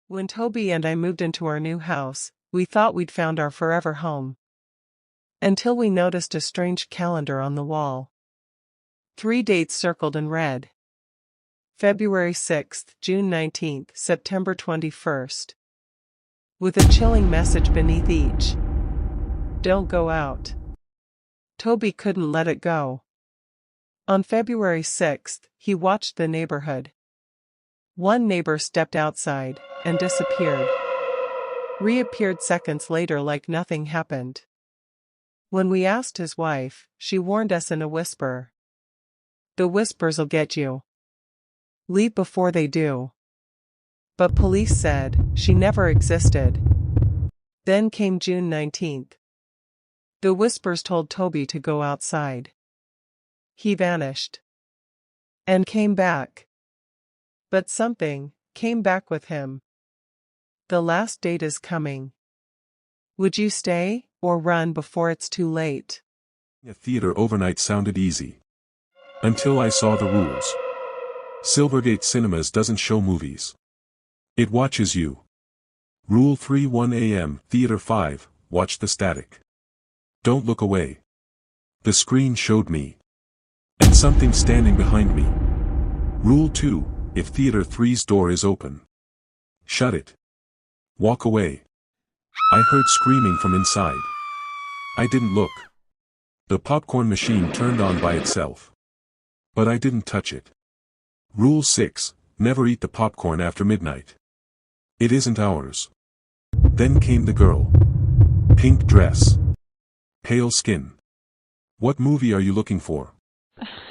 When Toby and I moved into our new house, we thought we'd found our forever home. Until we noticed a strange calendar on the wall. 3 dates circled in red. February 6th, June 19th, September 21st. With a chilling message beneath each. Don't go out. Toby couldn't let it go. On February 6th, he watched the neighborhood. One neighbor stepped outside and disappeared. Reappeared seconds later like nothing happened. When we asked his wife, she warned us in a whisper. The whispers'll get you. Leave before they do. But police said she never existed. Then came June 19th. The whispers told Toby to go outside. He vanished. And came back. But something came back with him. The last date is coming. Would you stay or run before it's too late? A theater overnight sounded easy. Until I saw the rules. Silvergate Cinemas doesn't show movies. It watches you. Rule 3 1 a.m. Theater 5, watch the static. Don't look away. The screen showed me. And something standing behind me. Rule 2, if Theater 3's door is open. Shut it. Walk away. I heard screaming from inside. I didn't look. The popcorn machine turned on by itself. But I didn't touch it. Rule 6, never eat the popcorn after midnight. It isn't ours. Then came the girl. Pink dress. Pale skin. What movie are you looking for?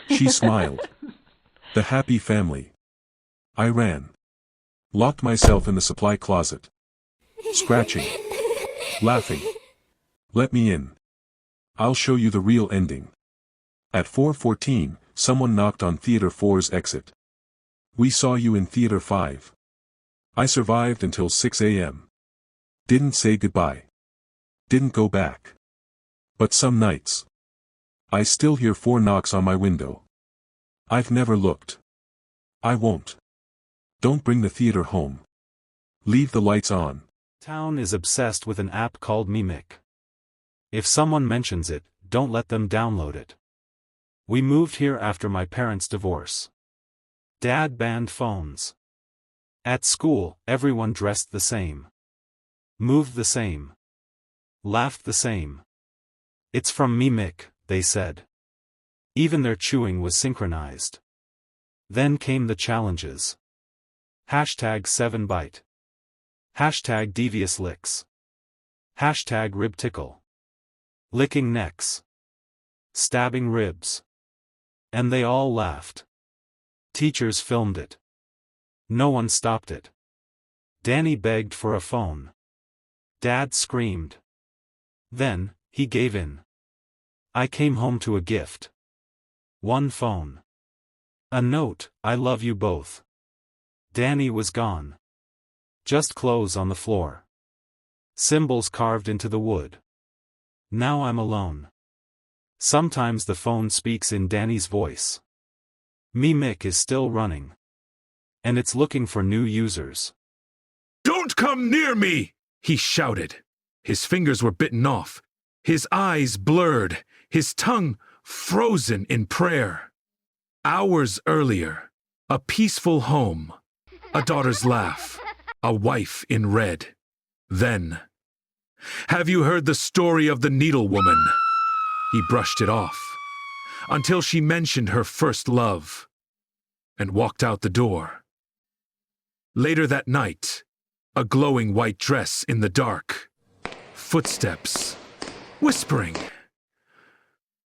She smiled. The Happy Family. I ran. Locked myself in the supply closet. Scratching. Laughing. Let me in. I'll show you the real ending. At 4:14, someone knocked on Theater 4's exit. We saw you in Theater 5. I survived until 6 a.m. Didn't say goodbye. Didn't go back. But some nights. I still hear 4 knocks on my window. I've never looked. I won't. Don't bring the theater home. Leave the lights on. Town is obsessed with an app called Mimic. If someone mentions it, don't let them download it. We moved here after my parents' divorce. Dad banned phones. At school, everyone dressed the same. Moved the same. Laughed the same. It's from Mimic, they said. Even their chewing was synchronized. Then came the challenges. Hashtag 7bite. Hashtag devious licks. Hashtag rib tickle. Licking necks. Stabbing ribs. And they all laughed. Teachers filmed it. No one stopped it. Danny begged for a phone. Dad screamed. Then, he gave in. I came home to a gift. One phone. A note, I love you both. Danny was gone. Just clothes on the floor. Symbols carved into the wood. Now I'm alone. Sometimes the phone speaks in Danny's voice. Mimic is still running. And it's looking for new users. Don't come near me! He shouted. His fingers were bitten off. His eyes blurred. His tongue frozen in prayer. Hours earlier, a peaceful home. A daughter's laugh. A wife in red. Then, have you heard the story of the needle woman? He brushed it off. Until she mentioned her first love. And walked out the door. Later that night, a glowing white dress in the dark. Footsteps. Whispering.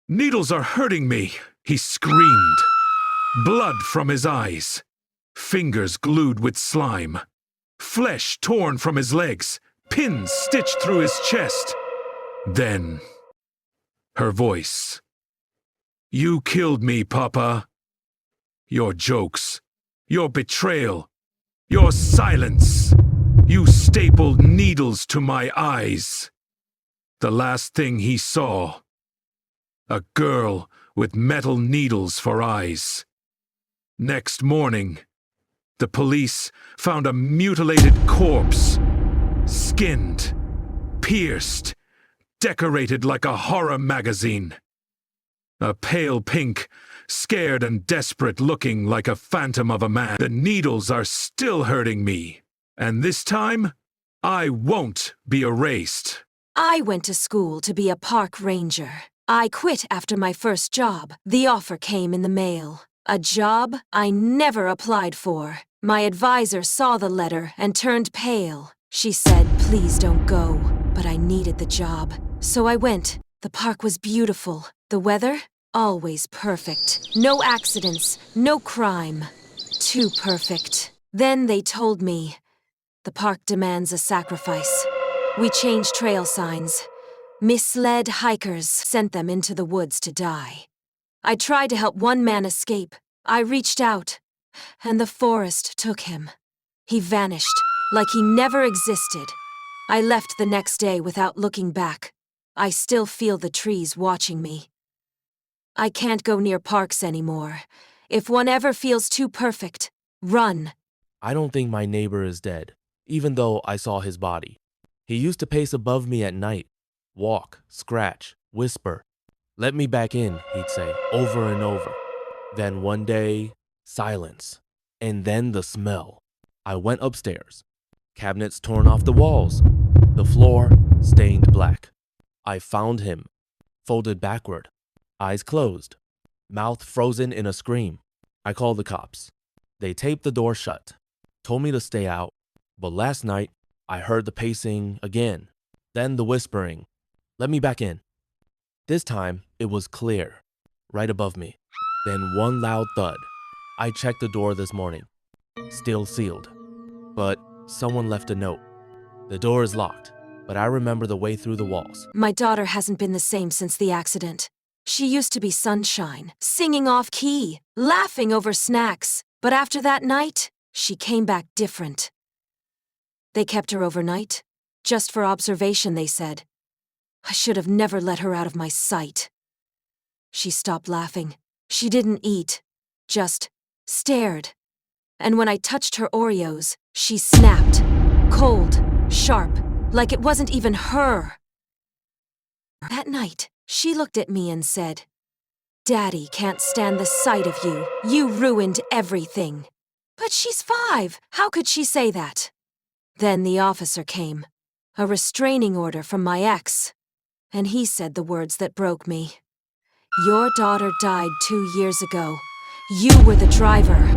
Needles are hurting me, he screamed. Blood from his eyes. Fingers glued with slime. Flesh torn from his legs. Pins stitched through his chest. Then, her voice. You killed me, Papa. Your jokes. Your betrayal. Your silence. You stapled needles to my eyes. The last thing he saw. A girl with metal needles for eyes. Next morning, The police found a mutilated corpse, skinned, pierced, decorated like a horror magazine. A pale pink, scared and desperate looking like a phantom of a man. The needles are still hurting me, and this time, I won't be erased. I went to school to be a park ranger. I quit after my first job. The offer came in the mail. A job I never applied for. My advisor saw the letter and turned pale. She said, "Please don't go." But I needed the job. So I went. The park was beautiful. The weather? Always perfect. No accidents, no crime. Too perfect. Then they told me, the park demands a sacrifice. We changed trail signs. Misled hikers sent them into the woods to die. I tried to help one man escape. I reached out, and the forest took him. He vanished, like he never existed. I left the next day without looking back. I still feel the trees watching me. I can't go near parks anymore. If one ever feels too perfect, run. I don't think my neighbor is dead, even though I saw his body. He used to pace above me at night, walk, scratch, whisper. "Let me back in," he'd say, over and over. Then one day, silence. And then the smell. I went upstairs. Cabinets torn off the walls. The floor stained black. I found him, folded backward, eyes closed, mouth frozen in a scream. I called the cops. They taped the door shut, told me to stay out. But last night, I heard the pacing again, then the whispering. "Let me back in." This time, it was clear, right above me. Then one loud thud. I checked the door this morning. Still sealed. But someone left a note. The door is locked, but I remember the way through the walls. My daughter hasn't been the same since the accident. She used to be sunshine, singing off-key, laughing over snacks. But after that night, she came back different. They kept her overnight, just for observation, they said. I should have never let her out of my sight. She stopped laughing. She didn't eat, just stared. And when I touched her Oreos, she snapped, cold, sharp, like it wasn't even her. That night, she looked at me and said, "Daddy can't stand the sight of you. You ruined everything." But she's 5. How could she say that? Then the officer came, a restraining order from my ex, and he said the words that broke me. "Your daughter died 2 years ago. You were the driver."